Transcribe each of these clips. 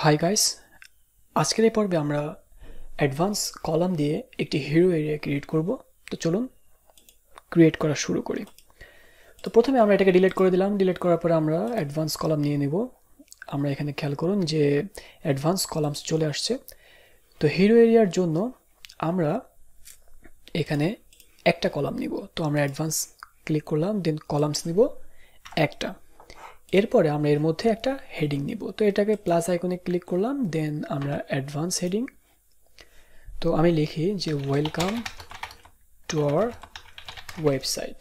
Hi guys, আজকের এই পর্বে আমরা অ্যাডভান্স কলাম দিয়ে একটি হিরো এরিয়া ক্রিয়েট করব। তো চলুন ক্রিয়েট করা শুরু করি। তো প্রথমে আমরা এটাকে ডিলিট করে দিলাম। ডিলিট করার পরে আমরা অ্যাডভান্স কলাম নিয়ে নেব। আমরা এখানে খেয়াল করুন যে অ্যাডভান্স কলামস চলে আসছে। তো হিরো এরিয়ার জন্য আমরা এখানে একটা কলাম নিব। তো আমরা অ্যাডভান্স ক্লিক করলাম, দেন কলামস নিব একটা। এরপরে আমরা এর মধ্যে একটা হেডিং নিব। তো এটাকে প্লাস আইকনে ক্লিক করলাম, দেন আমরা অ্যাডভান্স হেডিং। তো আমি লিখি যে welcome to our website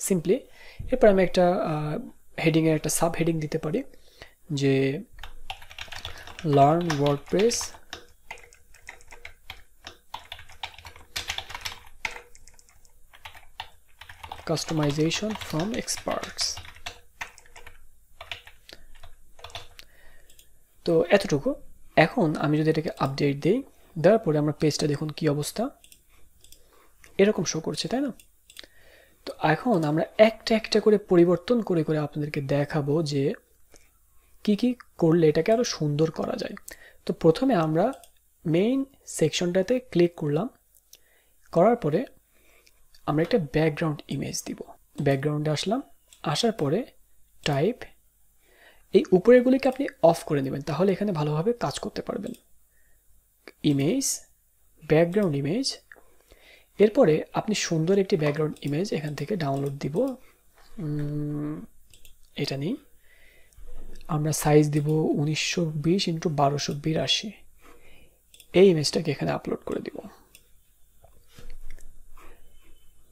simply. এরপর আমি একটা হেডিংয়ের একটা সাব হেডিং দিতে পারি যে learn WordPress customisation from experts. তো এতটুকু। এখন আমি যদি এটাকে আপডেট দিই, দেওয়ার পরে আমরা পেজটা দেখুন কি অবস্থা, এরকম শো করছে, তাই না? তো এখন আমরা একটা একটা করে পরিবর্তন করে করে আপনাদেরকে দেখাবো যে কি কি করলে এটাকে আরো সুন্দর করা যায়। তো প্রথমে আমরা মেইন সেকশনটাতে ক্লিক করলাম, করার পরে আমরা একটা ব্যাকগ্রাউন্ড ইমেজ দিব। ব্যাকগ্রাউন্ডে আসলাম, আসার পরে টাইপ, এই উপরেরগুলিকে আপনি অফ করে নেবেন, তাহলে এখানে ভালোভাবে কাজ করতে পারবেন। Image, background image. এরপরে আপনি সুন্দর একটি ব্যাকগ্রাউন্ড ইমেজ এখান থেকে ডাউনলোড দিব। এটা নিই, আমরা সাইজ দিব 1920x1282। এই ইমেজটাকে এখানে আপলোড করে দিব।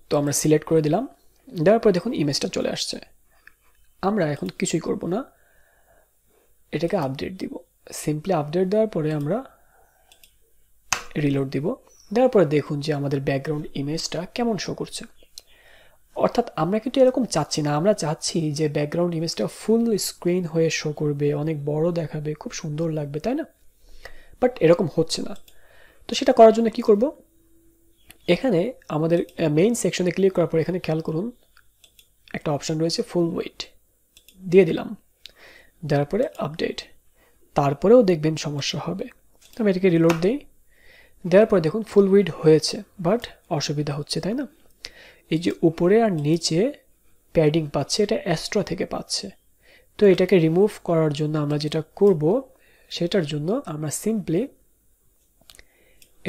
তো আমরা সিলেক্ট করে দিলাম, দেওয়ার পরে দেখুন ইমেজটা চলে আসছে। আমরা এখন কিছুই করব না, এটাকে আপডেট দিব। সিম্পলি আপডেট দেওয়ার পরে আমরা রিলোড দিব। দেওয়ার পরে দেখুন যে আমাদের ব্যাকগ্রাউন্ড ইমেজটা কেমন শো করছে। অর্থাৎ আমরা কিন্তু এরকম চাচ্ছি না, আমরা চাচ্ছি যে ব্যাকগ্রাউন্ড ইমেজটা ফুল স্ক্রিন হয়ে শো করবে, অনেক বড় দেখাবে, খুব সুন্দর লাগবে, তাই না? বাট এরকম হচ্ছে না। তো সেটা করার জন্য কি করব, এখানে আমাদের মেইন সেকশনে ক্লিক করার পর এখানে খেয়াল করুন একটা অপশন রয়েছে ফুল ওয়েট, দিয়ে দিলাম। দেওয়ার পরে আপডেট, তারপরেও দেখবেন সমস্যা হবে। তো আমি এটাকে রিলোড দিই। দেওয়ার পরে দেখুন ফুল উইড হয়েছে, বাট অসুবিধা হচ্ছে, তাই না? এই যে উপরে আর নিচে প্যাডিং পাচ্ছে, এটা অ্যাস্ট্রা থেকে পাচ্ছে। তো এটাকে রিমুভ করার জন্য আমরা যেটা করব, সেটার জন্য আমরা সিম্পলি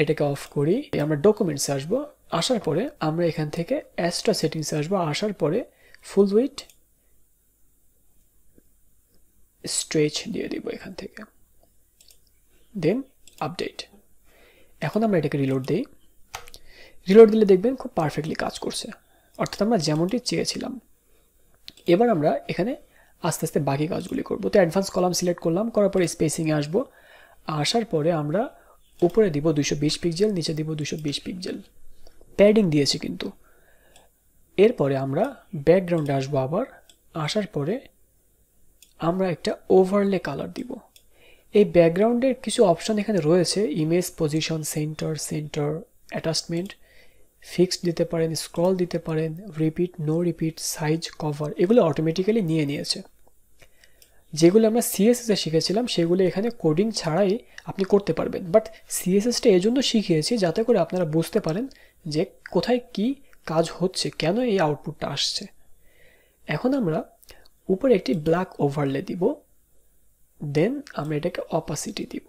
এটাকে অফ করি। আমরা ডকুমেন্টসে আসবো, আসার পরে আমরা এখান থেকে অ্যাস্ট্রা সেটিংসে আসবো, আসার পরে ফুল উইড স্ট্রেচ দিয়ে দিব এখান থেকে, দেন আপডেট। এখন আমরা এটাকে রিলোড দিই। রিলোড দিলে দেখবেন খুব পারফেক্টলি কাজ করছে, অর্থাৎ আমরা যেমনটি চেয়েছিলাম। এবার আমরা এখানে আস্তে আস্তে বাকি কাজগুলি করব। তো অ্যাডভান্স কলাম সিলেক্ট করলাম, করার পরে স্পেসিংয়ে আসবো, আসার পরে আমরা উপরে দিব 220 পিক্সেল, নিচে দিব 220 পিক্সেল, প্যাডিং দিয়েছি কিন্তু। এরপরে আমরা ব্যাকগ্রাউন্ডে আসবো, আবার আসার পরে আমরা একটা ওভারলে কালার দিব। এই ব্যাকগ্রাউন্ডের কিছু অপশন এখানে রয়েছে, image position, centre, attachment, fixed দিতে পারেন, স্ক্রল দিতে পারেন, repeat, no repeat, size, cover, এগুলো অটোমেটিক্যালি নিয়ে নিয়েছে। যেগুলো আমরা সিএসএসে শিখেছিলাম সেগুলো এখানে কোডিং ছাড়াই আপনি করতে পারবেন। বাট সিএসএসটা এই জন্য শিখিয়েছি যাতে করে আপনারা বুঝতে পারেন যে কোথায় কি কাজ হচ্ছে, কেন এই আউটপুটটা আসছে। এখন আমরা উপরে একটি ব্ল্যাক ওভারলে দিব, দেন আমরা এটাকে অপাসিটি দিব।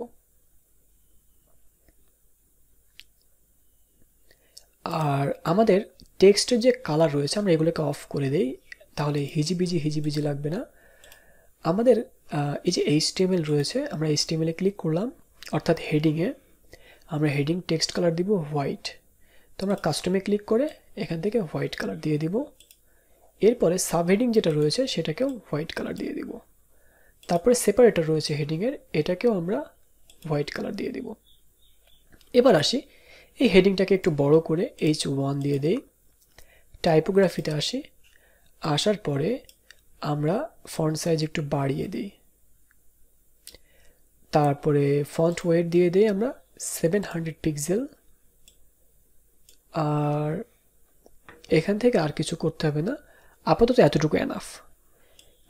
আর আমাদের টেক্সটের যে কালার রয়েছে আমরা এগুলোকে অফ করে দেই, তাহলে হিজিবিজি লাগবে না। আমাদের এই যে HTML রয়েছে, আমরা HTML এ ক্লিক করলাম, অর্থাৎ হেডিংয়ে আমরা হেডিং টেক্সট কালার দিব হোয়াইট। তো আমরা কাস্টমে ক্লিক করে এখান থেকে হোয়াইট কালার দিয়ে দিব। এরপরে সাব হেডিং যেটা রয়েছে সেটাকেও হোয়াইট কালার দিয়ে দিব। তারপরে সেপারেটর রয়েছে হেডিংয়ের, এটাকেও আমরা হোয়াইট কালার দিয়ে দিব। এবার আসি, এই হেডিংটাকে একটু বড় করে H1 দিয়ে দেই। টাইপোগ্রাফিতে আসি, আসার পরে আমরা ফন্ট সাইজ একটু বাড়িয়ে দিই। তারপরে ফন্ট ওয়েট দিয়ে দেই আমরা 700 পিক্সেল। আর এখান থেকে আর কিছু করতে হবে না, আপাতত এতটুকু এনাফ।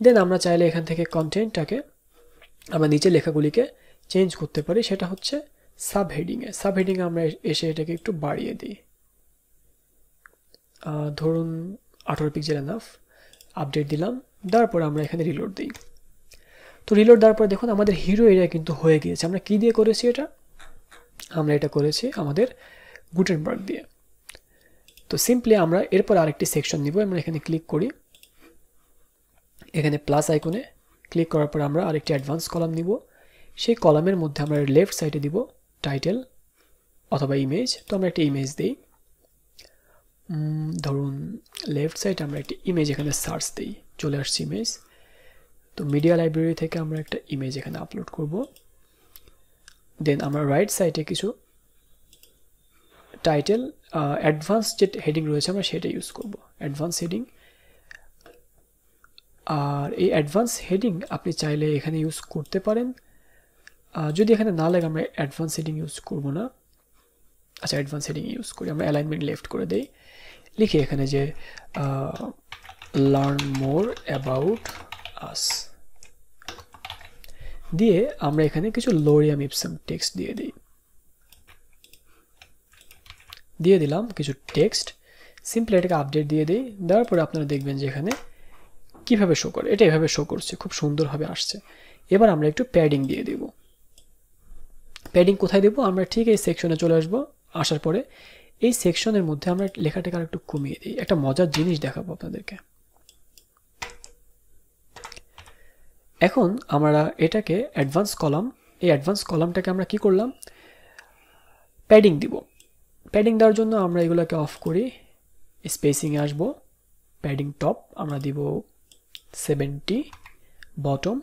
দেন আমরা চাইলে এখান থেকে কন্টেন্টটাকে আমরা নিচে লেখাগুলিকে চেঞ্জ করতে পারি সেটা হচ্ছে সাবহেডিংয়ে। সাবহেডিংয়ে আমরা এসে এটাকে একটু বাড়িয়ে দিই, ধরুন 18 পিক্সেল এনাফ। আপডেট দিলাম, দেওয়ার পর আমরা এখানে রিলোড দিই। তো রিলোড দেওয়ার পর দেখুন আমাদের হিরো এরিয়া কিন্তু হয়ে গিয়েছে। আমরা কি দিয়ে করেছি এটা? আমরা এটা করেছি আমাদের গুটেনবার্গ দিয়ে। তো সিম্পলি আমরা এরপর আরেকটি সেকশন নিব। আমরা এখানে ক্লিক করি, এখানে প্লাস আইকনে ক্লিক করার পর আমরা আরেকটি অ্যাডভান্স কলাম নিব। সেই কলামের মধ্যে আমরা লেফট সাইডে দিব টাইটেল অথবা ইমেজ। তো আমরা একটা ইমেজ দিই, ধরুন লেফট সাইডে আমরা একটা ইমেজ এখানে সার্চ দিই, চলে আসছে ইমেজ। তো মিডিয়া লাইব্রেরি থেকে আমরা একটা ইমেজ এখানে আপলোড করব। দেন আমরা রাইট সাইডে কিছু টাইটেল অ্যাডভান্স যে হেডিং রয়েছে আমরা সেটা ইউজ করব, অ্যাডভান্স হেডিং। আর এই অ্যাডভান্স হেডিং আপনি চাইলে এখানে ইউজ করতে পারেন, যদি এখানে না লাগে আমরা অ্যাডভান্স হেডিং ইউজ করব না। আচ্ছা, অ্যাডভান্স হেডিং ইউজ করি। আমরা অ্যালাইনমেন্ট লেফট করে দেই, লিখি এখানে যে লার্ন মোর অ্যাবাউট আস দিয়ে আমরা এখানে কিছু লোরিয়াম ইপসাম টেক্সট দিয়ে দিলাম কিছু টেক্সট। সিম্পলি এটাকে আপডেট দিয়ে দিই, দেওয়ার পরে আপনারা দেখবেন যে এখানে কিভাবে শো করে, এটা এভাবে শো করছে, খুব সুন্দরভাবে আসছে। এবার আমরা একটু প্যাডিং দিয়ে দেব। প্যাডিং কোথায় দেব? আমরা ঠিক এই সেকশনে চলে আসবো। আসার পরে এই সেকশনের মধ্যে আমরা লেখাটাকে আর একটু কমিয়ে দিই। একটা মজার জিনিস দেখাবো আপনাদেরকে। এখন আমরা এটাকে অ্যাডভান্স কলাম, এই অ্যাডভান্স কলামটাকে আমরা কি করলাম? প্যাডিং দিব। প্যাডিং দেওয়ার জন্য আমরা এগুলোকে অফ করি, স্পেসিংয়ে আসবো, প্যাডিং টপ আমরা দিব 70, বটম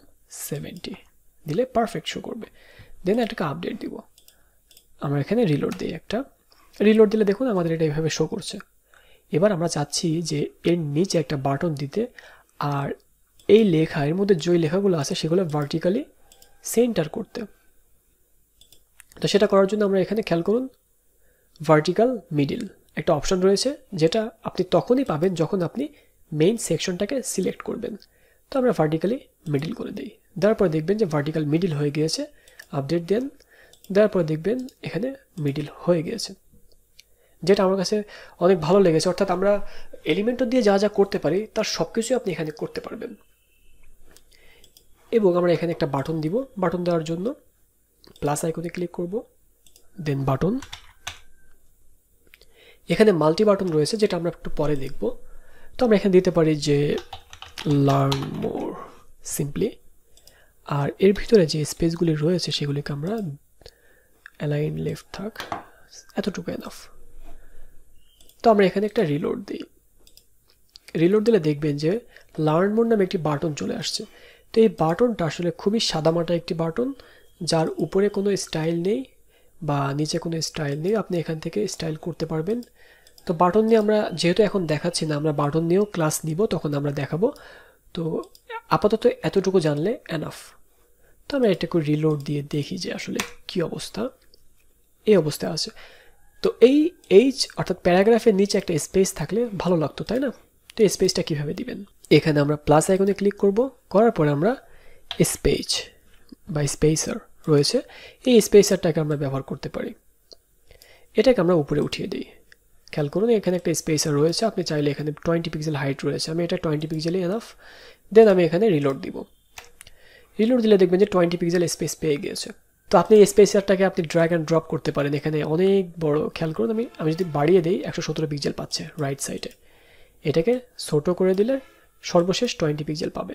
70 দিলে পারফেক্ট শো করবে। দেন এটাকে আপডেট দিব। আমরা এখানে রিলোড দিই একটা, রিলোড দিলে দেখুন আমাদের এটা এইভাবে শো করছে। এবার আমরা চাচ্ছি যে এর নিচে একটা বাটন দিতে, আর এই লেখা এর মধ্যে যে লেখাগুলো আছে সেগুলো ভার্টিক্যালি সেন্টার করতে। তো সেটা করার জন্য আমরা এখানে খেয়াল করুন, ভার্টিক্যাল মিডিল একটা অপশন রয়েছে, যেটা আপনি তখনই পাবেন যখন আপনি মেইন সেকশনটাকে সিলেক্ট করবেন। তো আমরা ভার্টিক্যালি মিডিল করে দিই, দেওয়ার পর দেখবেন যে ভার্টিক্যাল মিডিল হয়ে গিয়েছে। আপডেট দেন, দেওয়ার পর দেখবেন এখানে মিডিল হয়ে গিয়েছে, যেটা আমার কাছে অনেক ভালো লেগেছে। অর্থাৎ আমরা এলিমেন্টর দিয়ে যা যা করতে পারি তার সব কিছুই আপনি এখানে করতে পারবেন। এবং আমরা এখানে একটা বাটন দিব। বাটন দেওয়ার জন্য প্লাস আইকনে ক্লিক করব, দেন বাটন। এখানে মাল্টি বাটন রয়েছে, যেটা আমরা একটু পরে দেখব। তো আমরা এখানে দিতে পারি যে লার্ন মোর সিম্পলি, আর এর ভিতরে যে স্পেসগুলি রয়েছে সেগুলিকে আমরা অ্যালাইন লেফট থাক, এতটুকু এনাফ। তো আমরা এখানে একটা রিলোড দিই। রিলোড দিলে দেখবেন যে লার্ন মোর নামে একটি বাটন চলে আসছে। তো এই বাটনটা আসলে খুবই সাদামাটা একটি বাটন, যার উপরে কোনো স্টাইল নেই বা নিচে কোনো স্টাইল নেই। আপনি এখান থেকে স্টাইল করতে পারবেন। তো বাটন নিয়ে আমরা যেহেতু এখন দেখাচ্ছি না, আমরা বাটন নিয়েও ক্লাস নিব, তখন আমরা দেখাবো। তো আপাতত এতটুকু জানলে এনাফ। তো আমরা এটাকে রিলোড দিয়ে দেখি যে আসলে কি অবস্থা। এই অবস্থায় আছে। তো এই এইচ অর্থাৎ প্যারাগ্রাফের নিচে একটা স্পেস থাকলে ভালো লাগতো, তাই না? তো এই স্পেসটা কীভাবে দিবেন? এখানে আমরা প্লাস আইকনে ক্লিক করব, করার পরে আমরা স্পেস বা স্পেসার রয়েছে, এই স্পেসারটাকে আমরা ব্যবহার করতে পারি। এটাকে আমরা উপরে উঠিয়ে দিই। খেয়াল করুন এখানে একটা স্পেসার রয়েছে, আপনি চাইলে এখানে 20 পিক্সেল হাইট রয়েছে, আমি এটা 20 পিক্সেলই এনাফ। দেন আমি এখানে রিলোড দিব। রিলোড দিলে দেখবেন যে 20 পিক্সেল স্পেস পেয়ে গিয়েছে। তো আপনি এই স্পেসারটাকে আপনি ড্র্যাগ অ্যান্ড ড্রপ করতে পারেন। এখানে অনেক বড়, খেয়াল করুন আমি যদি বাড়িয়ে দিই 117 পিক্সেল পাচ্ছে রাইট সাইডে, এটাকে ছোট করে দিলে সর্বশেষ 20 পিক্সেল পাবে।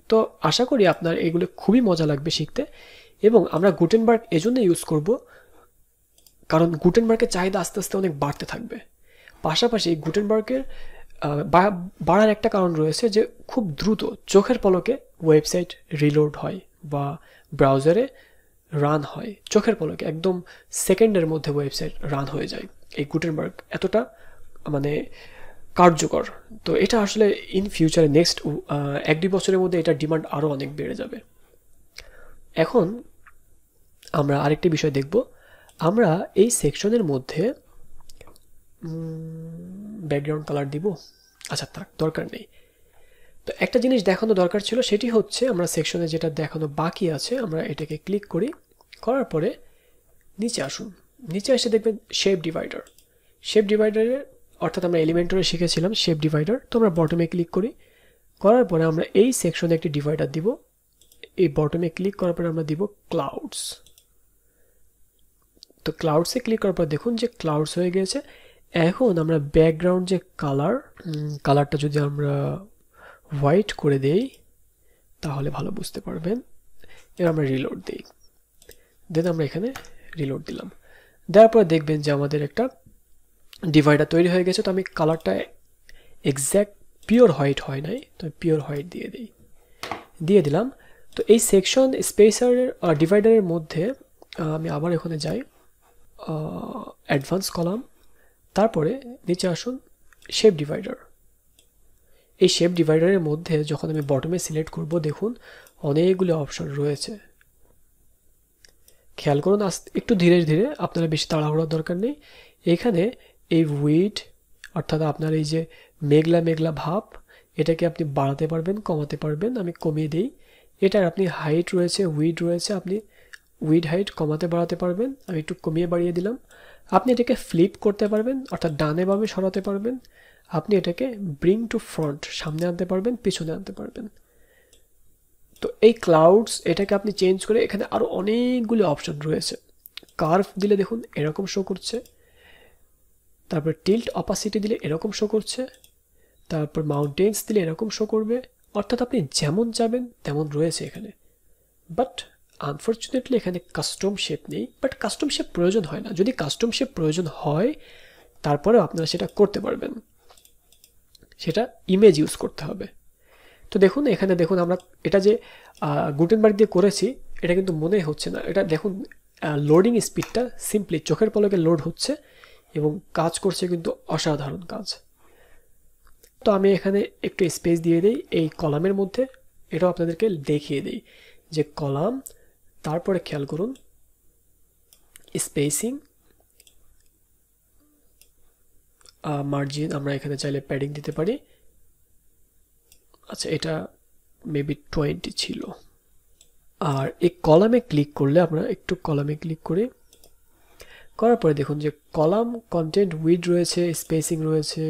তো আশা করি আপনার এগুলো খুবই মজা লাগবে শিখতে। এবং আমরা গুটেনবার্গ এজন্য ইউজ করব কারণ গুটেনবার্গের চাহিদা আস্তে আস্তে অনেক বাড়তে থাকবে। পাশাপাশি গুটেনবার্গের বাড়ার একটা কারণ রয়েছে যে খুব দ্রুত চোখের পলকে ওয়েবসাইট রিলোড হয় বা ব্রাউজারে রান হয়। চোখের পলকে একদম সেকেন্ডের মধ্যে ওয়েবসাইট রান হয়ে যায়। এই গুটেনবার্গ এতটা মানে কার্যকর। তো এটা আসলে ইন ফিউচারে নেক্সট 1-2 বছরের মধ্যে এটার ডিমান্ড আরও অনেক বেড়ে যাবে। এখন আমরা আরেকটি বিষয় দেখব। আমরা এই সেকশনের মধ্যে ব্যাকগ্রাউন্ড কালার দিব। আচ্ছা থাক, দরকার নেই। তো তো একটা জিনিস দেখানো দরকার ছিল, সেটি হচ্ছে আমরা সেকশনে যেটা দেখানো বাকি আছে আমরা এটাকে ক্লিক করি, করার পরে নিচে আসুন, নিচে এসে দেখবেন শেপ ডিভাইডার। শেপ ডিভাইডারে অর্থাৎ আমরা এলিমেন্টরে শিখেছিলাম শেপ ডিভাইডার, তো আমরা বটমে ক্লিক করি, করার পরে আমরা এই সেকশনে একটি ডিভাইডার দিব। এই বটমে ক্লিক করার পরে আমরা দিব ক্লাউডস। তো ক্লাউডসে ক্লিক করার পর দেখুন যে ক্লাউডস হয়ে গেছে। এখন আমরা ব্যাকগ্রাউন্ড যে কালারটা যদি আমরা হোয়াইট করে দেই তাহলে ভালো বুঝতে পারবেন। এবার আমরা রিলোড দিই, দেন আমরা এখানে রিলোড দিলাম, দেওয়ার পর দেখবেন যে আমাদের একটা ডিভাইডার তৈরি হয়ে গেছে। তো আমি কালারটা এক্স্যাক্ট পিওর হোয়াইট হয় নাই, তো পিওর হোয়াইট দিয়ে দিলাম। তো এই সেকশন স্পেসারের ডিভাইডারের মধ্যে আমি আবার এখানে যাই, অ্যাডভান্স কলাম, তারপরে নিচে আসুন শেপ ডিভাইডার। এই শেপ ডিভাইডারের মধ্যে যখন আমি বটমে সিলেক্ট করব দেখুন অনেকগুলো অপশন রয়েছে। খেয়াল করুন একটু ধীরে ধীরে, আপনারা বেশি তাড়াহুড়োর দরকার নেই। এখানে এই উইড অর্থাৎ আপনার এই যে মেঘলা মেঘলা ভাব, এটাকে আপনি বাড়াতে পারবেন, কমাতে পারবেন। আমি কমিয়ে দিই। এটার আপনি হাইট রয়েছে, উইড রয়েছে, আপনি উইড হাইট কমাতে বাড়াতে পারবেন। আমি একটু কমিয়ে বাড়িয়ে দিলাম। আপনি এটাকে ফ্লিপ করতে পারবেন অর্থাৎ ডানে বামে সরাতে পারবেন। আপনি এটাকে ব্রিং টু ফ্রন্ট, সামনে আনতে পারবেন, পিছনে আনতে পারবেন। তো এই ক্লাউডস এটাকে আপনি চেঞ্জ করে এখানে আরো অনেকগুলো অপশন রয়েছে। কার্ভ দিলে দেখুন এরকম শো করছে, তারপর টিল্ট অপাসিটি দিলে এরকম শো করছে, তারপর মাউন্টেন্স দিলে এরকম শো করবে। অর্থাৎ আপনি যেমন যাবেন তেমন রয়েছে এখানে। বাট আনফরচুনেটলি এখানে কাস্টম শেপ নেই, বাট কাস্টম শেপ প্রয়োজন হয় না। যদি কাস্টম শেপ প্রয়োজন হয় তারপরেও আপনারা সেটা করতে পারবেন, সেটা ইমেজ ইউজ করতে হবে। তো দেখুন এখানে দেখুন আমরা এটা যে গুটেনবার্গ দিয়ে করেছি এটা কিন্তু মনে হচ্ছে না। এটা দেখুন লোডিং স্পিডটা সিম্পলি চোখের পলকে লোড হচ্ছে এবং কাজ করছে কিন্তু অসাধারণ কাজ। তো আমি এখানে একটু স্পেস দিয়ে দিই এই কলামের মধ্যে, এটাও আপনাদেরকে দেখিয়ে দিই যে কলাম, তারপরে খেয়াল করুন স্পেসিং, মার্জিন আমরা এখানে চাইলে প্যাডিং দিতে পারি। আচ্ছা এটা মেবি 20 ছিল। আর এই কলামে ক্লিক করলে আমরা একটু কলামে ক্লিক করি, করার পরে দেখুন যে কলাম কন্টেন্ট উইড রয়েছে, স্পেসিং রয়েছে।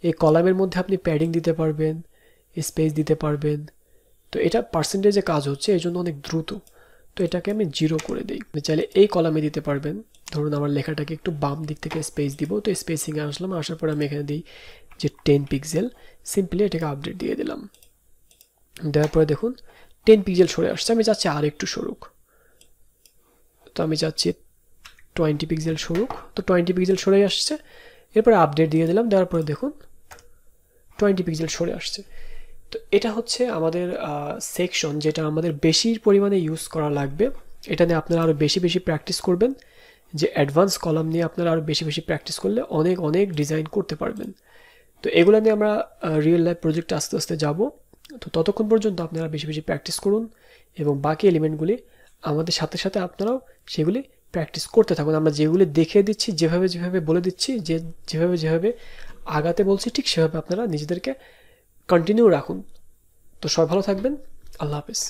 এই কলামের মধ্যে আপনি প্যাডিং দিতে পারবেন, স্পেস দিতে পারবেন। তো এটা পার্সেন্টেজে কাজ হচ্ছে এই জন্য অনেক দ্রুত। তো এটাকে আমি 0 করে দিই। আপনি চাইলে এই কলামে দিতে পারবেন। ধরুন আমার লেখাটাকে একটু বাম দিক থেকে স্পেস দিব, তো স্পেসিংয়ে আসলাম, আসার পরে আমি এখানে দিই যে 10 পিক্সেল, সিম্পলি এটাকে আপডেট দিয়ে দিলাম। দেওয়ার পরে দেখুন 10 পিক্সেল সরে আসছে। আমি চাচ্ছি আর একটু সরুক, তো আমি চাচ্ছি 20 পিক্সেল সরুক, তো 20 পিক্সেল সরে আসছে। এরপরে আপডেট দিয়ে দিলাম, দেওয়ার পরে দেখুন 20 পিক্সেল সরে আসছে। তো এটা হচ্ছে আমাদের সেকশন, যেটা আমাদের বেশি পরিমাণে ইউজ করা লাগবে। এটা নিয়ে আপনারা আরও বেশি বেশি প্র্যাকটিস করবেন, যে অ্যাডভান্স কলাম নিয়ে আপনারা আরও বেশি বেশি প্র্যাকটিস করলে অনেক অনেক ডিজাইন করতে পারবেন। তো এগুলো নিয়ে আমরা রিয়েল লাইফ প্রজেক্টে আস্তে আস্তে যাব। তো ততক্ষণ পর্যন্ত আপনারা বেশি বেশি প্র্যাকটিস করুন এবং বাকি এলিমেন্টগুলি আমাদের সাথে সাথে আপনারাও সেগুলি প্র্যাকটিস করতে থাকুন। আমরা যেগুলি দেখিয়ে দিচ্ছি, যেভাবে যেভাবে বলে দিচ্ছি, যেভাবে যেভাবে আগাতে বলছি, ঠিক সেভাবে আপনারা নিজেদেরকে কন্টিনিউ রাখুন। তো সবাই ভালো থাকবেন। আল্লাহ হাফেজ।